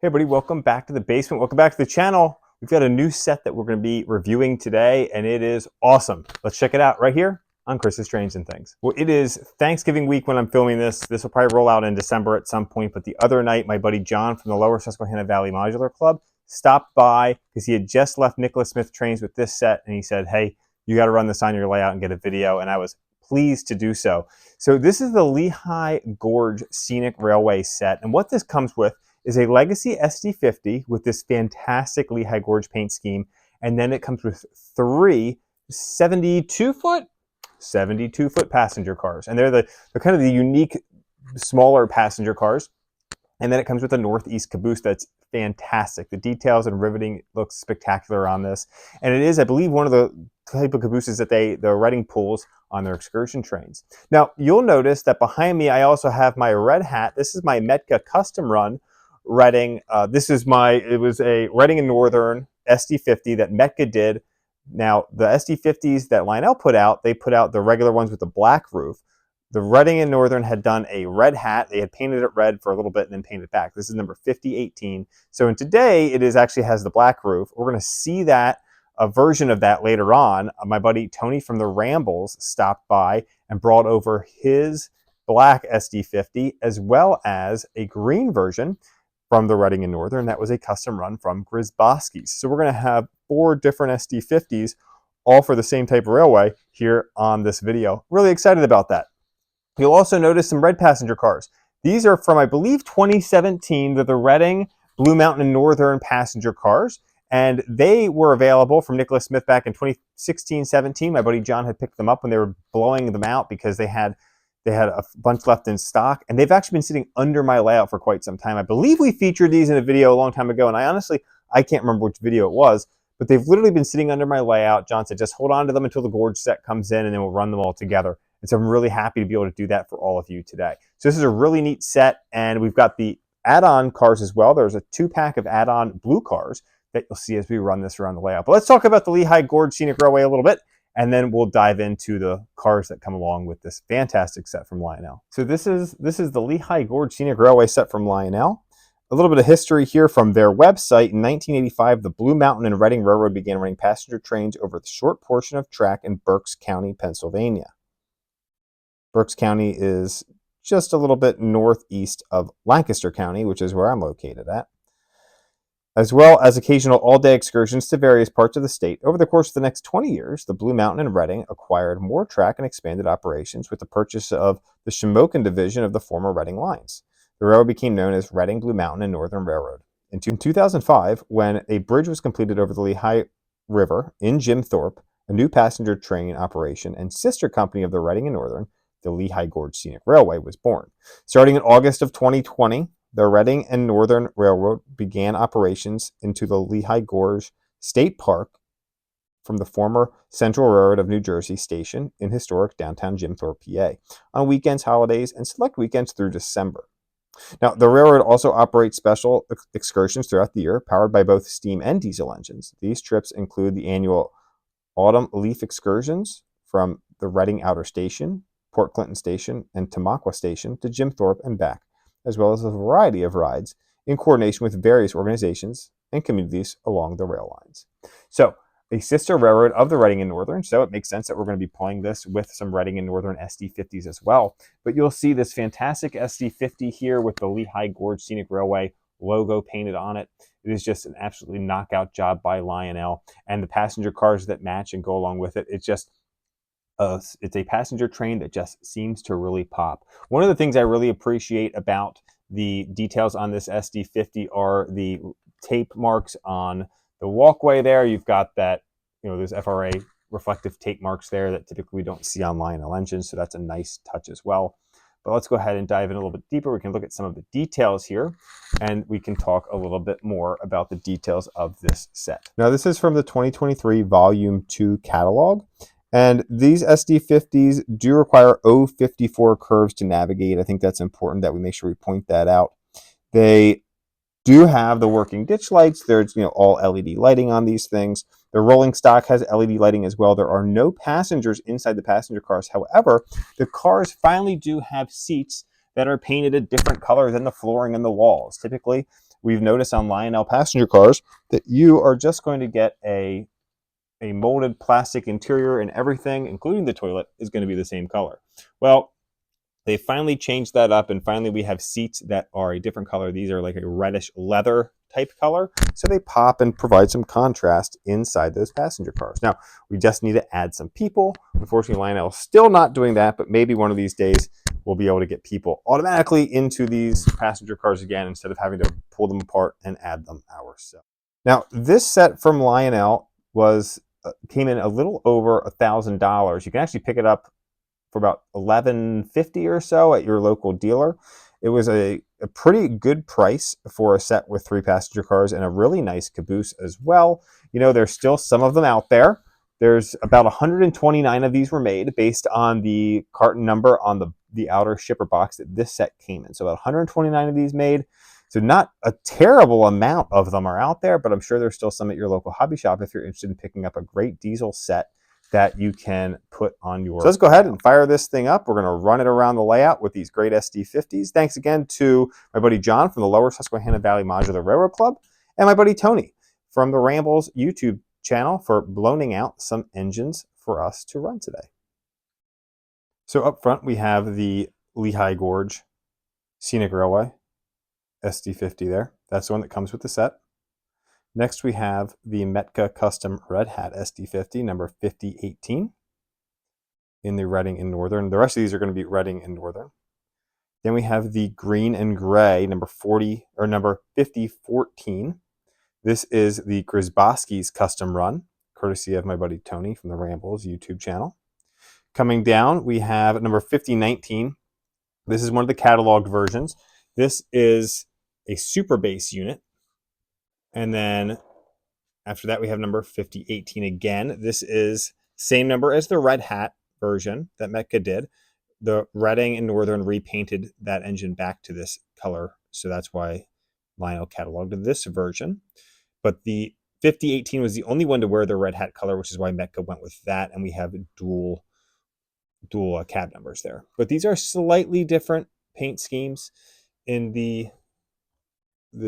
Hey everybody, welcome back to the basement. Welcome back to the channel. We've got a new set that we're going to be reviewing today, and it is awesome. Let's check it out right here on Chris's Strange and Things. Well, it is Thanksgiving week when I'm filming this. This will probably roll out in December at some point, but the other night, my buddy John from the Lower Susquehanna Valley Modular Club stopped by because he had just left Nicholas Smith Trains with this set, and he said, hey, you got to run this on your layout and get a video, and I was pleased to do so. So this is the Lehigh Gorge Scenic Railway set, and what this comes with is a legacy SD50 with this fantastic Lehigh Gorge paint scheme, and then it comes with three 72-foot passenger cars, and they're kind of the unique smaller passenger cars. And then it comes with a northeast caboose that's fantastic. The details and riveting looks spectacular on this, and it is, I believe, one of the type of cabooses that the Reading pulls on their excursion trains. Now you'll notice that behind me I also have my red hat. This is my Metka custom run Reading. It was a Reading and Northern SD50 that Metka did. Now the SD50s that Lionel put out, they put out the regular ones with the black roof. The Reading and Northern had done a red hat. They had painted it red for a little bit and then painted it back. This is number 5018. So in today, it actually has the black roof. We're going to see a version of that later on. My buddy Tony from the Rambles stopped by and brought over his black SD50 as well as a green version from the Reading and Northern. That was a custom run from Grisbowski's. So we're going to have 4 different SD50s, all for the same type of railway here on this video. Really excited about that. You'll also notice some red passenger cars. These are from, I believe, 2017. They're the Reading, Blue Mountain, and Northern passenger cars, and they were available from Nicholas Smith back in 2016-17. My buddy John had picked them up when they were blowing them out because they had a bunch left in stock, and they've actually been sitting under my layout for quite some time. I believe we featured these in a video a long time ago, and I can't remember which video it was, but they've literally been sitting under my layout. John said, just hold on to them until the Gorge set comes in, and then we'll run them all together. And so I'm really happy to be able to do that for all of you today. So this is a really neat set, and we've got the add-on cars as well. There's a 2-pack of add-on blue cars that you'll see as we run this around the layout. But let's talk about the Lehigh Gorge Scenic Railway a little bit, and then we'll dive into the cars that come along with this fantastic set from Lionel. So this is the Lehigh Gorge Scenic Railway set from Lionel. A little bit of history here from their website. In 1985, the Blue Mountain and Reading Railroad began running passenger trains over the short portion of track in Berks County, Pennsylvania. Berks County is just a little bit northeast of Lancaster County, which is where I'm located at, as well as occasional all-day excursions to various parts of the state. Over the course of the next 20 years, the Blue Mountain and Reading acquired more track and expanded operations with the purchase of the Shamokin division of the former Reading lines. The railroad became known as Reading, Blue Mountain, and Northern Railroad. In 2005, when a bridge was completed over the Lehigh River in Jim Thorpe, a new passenger train operation and sister company of the Reading and Northern, the Lehigh Gorge Scenic Railway, was born. Starting in August of 2020, the Reading and Northern Railroad began operations into the Lehigh Gorge State Park from the former Central Railroad of New Jersey station in historic downtown Jim Thorpe, PA, on weekends, holidays, and select weekends through December. Now, the railroad also operates special excursions throughout the year, powered by both steam and diesel engines. These trips include the annual Autumn Leaf excursions from the Reading Outer Station, Port Clinton Station, and Tamaqua Station to Jim Thorpe and back, as well as a variety of rides in coordination with various organizations and communities along the rail lines. So, a sister railroad of the Reading and Northern, so it makes sense that we're going to be playing this with some Reading and Northern SD50s as well. But you'll see this fantastic SD50 here with the Lehigh Gorge Scenic Railway logo painted on it. It is just an absolutely knockout job by Lionel, and the passenger cars that match and go along with it. It's a passenger train that just seems to really pop. One of the things I really appreciate about the details on this SD50 are the tape marks on the walkway there. You've got that, there's FRA reflective tape marks there that typically we don't see on Lionel engines, so that's a nice touch as well. But let's go ahead and dive in a little bit deeper. We can look at some of the details here, and we can talk a little bit more about the details of this set. Now, this is from the 2023 Volume 2 catalog. And these SD50s do require 054 curves to navigate. I think that's important that we make sure we point that out. They do have the working ditch lights. There's all LED lighting on these things. The rolling stock has LED lighting as well. There are no passengers inside the passenger cars. However, the cars finally do have seats that are painted a different color than the flooring and the walls. Typically, we've noticed on Lionel passenger cars that you are just going to get a molded plastic interior, and everything, including the toilet, is going to be the same color. Well, they finally changed that up, and finally we have seats that are a different color. These are like a reddish leather type color, so they pop and provide some contrast inside those passenger cars. Now, we just need to add some people. Unfortunately, Lionel is still not doing that, but maybe one of these days we'll be able to get people automatically into these passenger cars again instead of having to pull them apart and add them ourselves. Now, this set from Lionel came in a little over $1,000. You can actually pick it up for about $11.50 or so at your local dealer. It was a pretty good price for a set with 3 passenger cars and a really nice caboose as well. You know, there's still some of them out there. There's about 129 of these were made based on the carton number on the outer shipper box that this set came in. So about 129 of these made. So not a terrible amount of them are out there, but I'm sure there's still some at your local hobby shop if you're interested in picking up a great diesel set that you can put on your... So let's go ahead and fire this thing up. We're going to run it around the layout with these great SD50s. Thanks again to my buddy John from the Lower Susquehanna Valley Modular Railroad Club and my buddy Tony from the Rambles YouTube channel for loaning out some engines for us to run today. So up front we have the Lehigh Gorge Scenic Railway SD50 there. That's the one that comes with the set. Next we have the Metka Custom Red Hat SD50 number 5018 in the Reading and Northern. The rest of these are going to be Reading and Northern. Then we have the green and gray number 5014. This is the Grzybowski's custom run, courtesy of my buddy Tony from the Rambles YouTube channel. Coming down, we have number 5019. This is one of the cataloged versions. This is a super base unit. And then after that, we have number 5018 again. This is same number as the Red Hat version that Metka did. The Reading and Northern repainted that engine back to this color. So that's why Lionel cataloged this version. But the 5018 was the only one to wear the Red Hat color, which is why Metka went with that. And we have dual cab numbers there. But these are slightly different paint schemes in the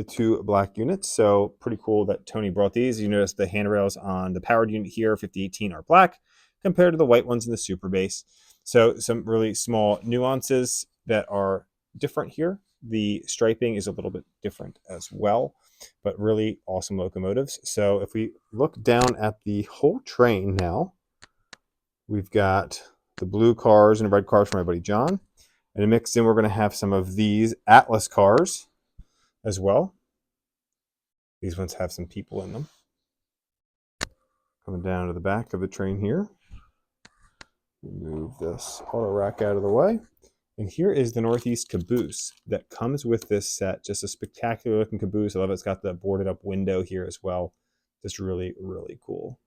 2 black units. So pretty cool that Tony brought these. You notice the handrails on the powered unit here, 5018, are black compared to the white ones in the super base. So some really small nuances that are different here. The striping is a little bit different as well, but really awesome locomotives. So if we look down at the whole train now, we've got the blue cars and red cars from my buddy John. And mixed in, we're going to have some of these Atlas cars as well. These ones have some people in them. Coming down to the back of the train here. Move this auto rack out of the way. And here is the Northeast caboose that comes with this set. Just a spectacular looking caboose. I love it. It's got the boarded up window here as well. Just really, really cool.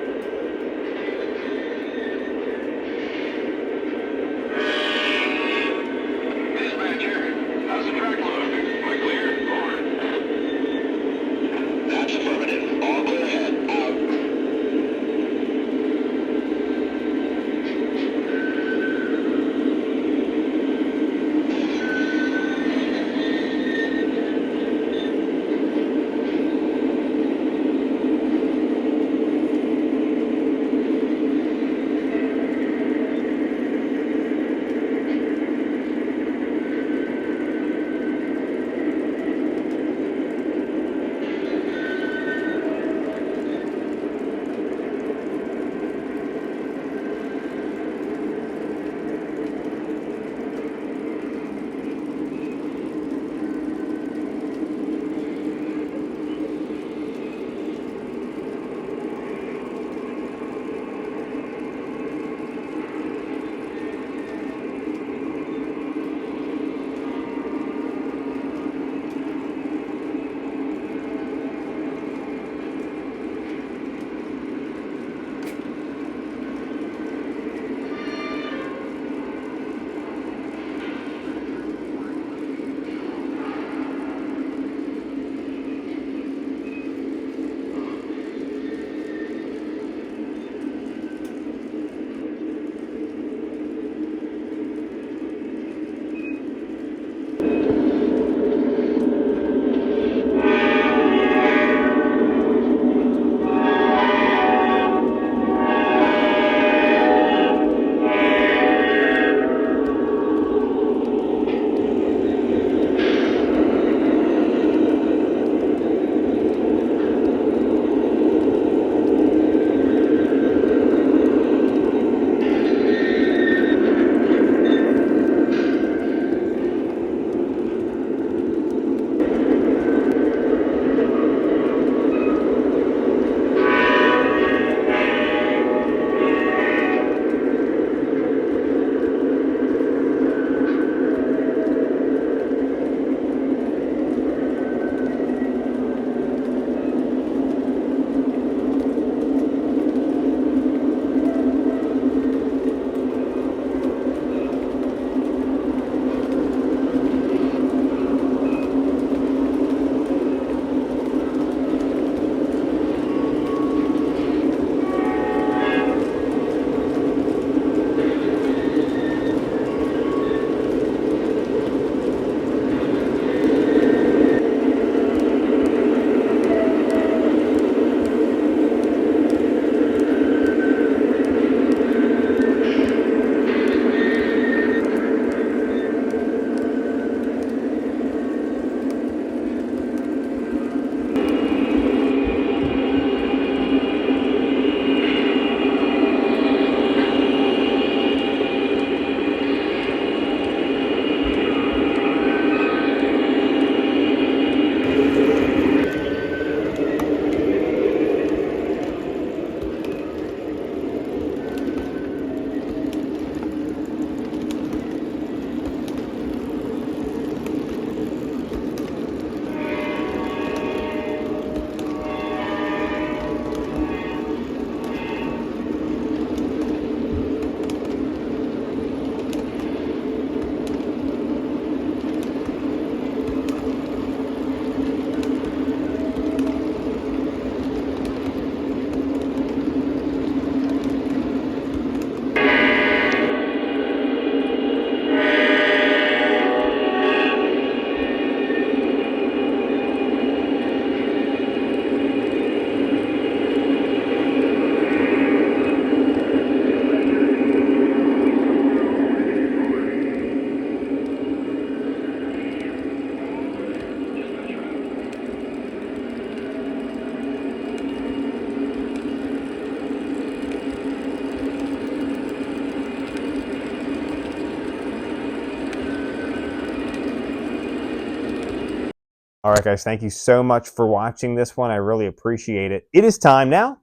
All right, guys, thank you so much for watching this one. I really appreciate it. It is time now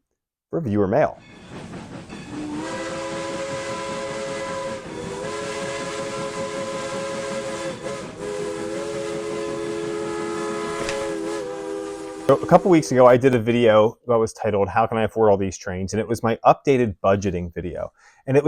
for viewer mail. So a couple weeks ago, I did a video that was titled, "How Can I Afford All These Trains?" And it was my updated budgeting video. And it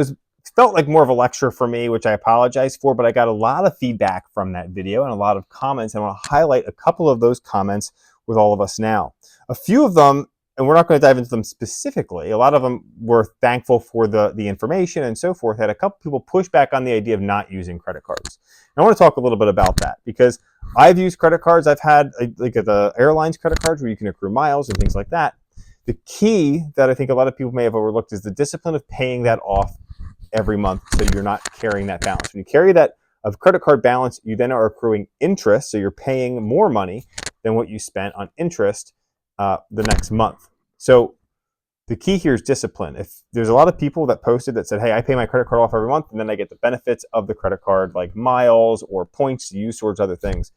felt like more of a lecture for me, which I apologize for, but I got a lot of feedback from that video and a lot of comments. And I want to highlight a couple of those comments with all of us now. A few of them, and we're not going to dive into them specifically, a lot of them were thankful for the information and so forth. Had a couple people push back on the idea of not using credit cards. And I want to talk a little bit about that because I've used credit cards. I've had like the airlines credit cards where you can accrue miles and things like that. The key that I think a lot of people may have overlooked is the discipline of paying that off every month so you're not carrying that balance. When you carry that of credit card balance, you then are accruing interest, so you're paying more money than what you spent on interest the next month. So the key here is discipline. If there's a lot of people that posted that said, hey, I pay my credit card off every month and then I get the benefits of the credit card like miles or points to use towards other things.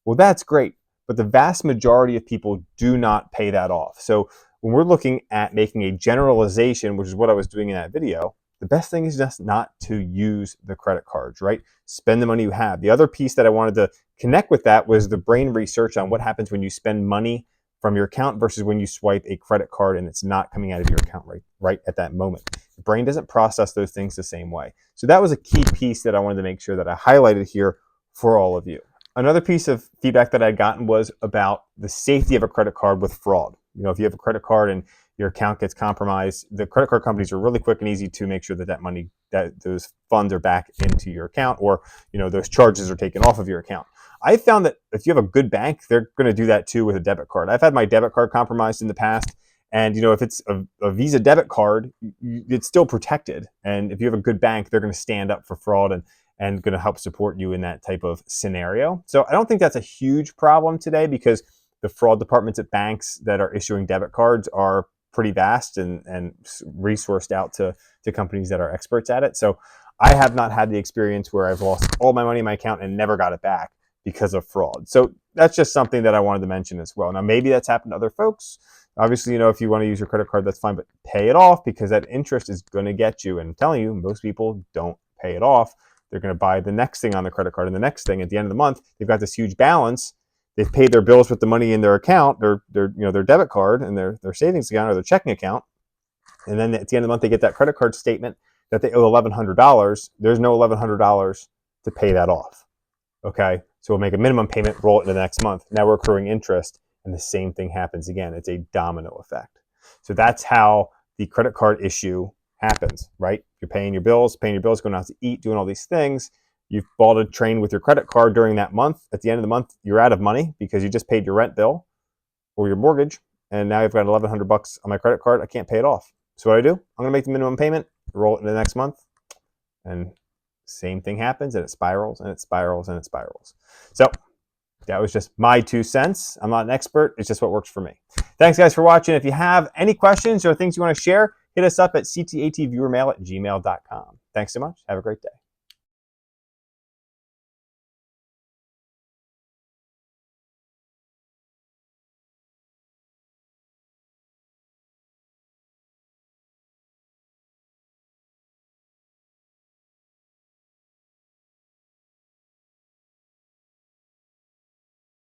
Well, that's great. But the vast majority of people do not pay that off. So when we're looking at making a generalization, which is what I was doing in that video, the best thing is just not to use the credit cards, right? Spend the money you have. The other piece that I wanted to connect with that was the brain research on what happens when you spend money from your account versus when you swipe a credit card and it's not coming out of your account right at that moment. The brain doesn't process those things the same way. So that was a key piece that I wanted to make sure that I highlighted here for all of you. Another piece of feedback that I'd gotten was about the safety of a credit card with fraud. You know, if you have a credit card and your account gets compromised, the credit card companies are really quick and easy to make sure that money, that those funds are back into your account, or those charges are taken off of your account. I found that if you have a good bank, they're going to do that too with a debit card. I've had my debit card compromised in the past, and if it's a Visa debit card, it's still protected. And if you have a good bank, they're going to stand up for fraud and going to help support you in that type of scenario. So I don't think that's a huge problem today because the fraud departments at banks that are issuing debit cards are pretty vast and resourced out to companies that are experts at it. So I have not had the experience where I've lost all my money in my account and never got it back because of fraud. So that's just something that I wanted to mention as well. Now, maybe that's happened to other folks. Obviously, if you want to use your credit card, that's fine, but pay it off because that interest is going to get you. And I'm telling you, most people don't pay it off. They're going to buy the next thing on the credit card and the next thing. At the end of the month, they've got this huge balance. They've paid their bills with the money in their account, their debit card and their savings account or their checking account. And then at the end of the month, they get that credit card statement that they owe $1,100. There's no $1,100 to pay that off. Okay, so we'll make a minimum payment, roll it into the next month. Now we're accruing interest, and the same thing happens again. It's a domino effect. So that's how the credit card issue happens, right? You're paying your bills, going out to eat, doing all these things. You've bought a train with your credit card during that month. At the end of the month, you're out of money because you just paid your rent bill or your mortgage, and now you've got $1,100 on my credit card. I can't pay it off. So what do? I'm going to make the minimum payment, roll it into the next month, and same thing happens, and it spirals, and it spirals, and it spirals. So that was just my 2 cents. I'm not an expert. It's just what works for me. Thanks, guys, for watching. If you have any questions or things you want to share, hit us up at CTATViewerMail@gmail.com. Thanks so much. Have a great day.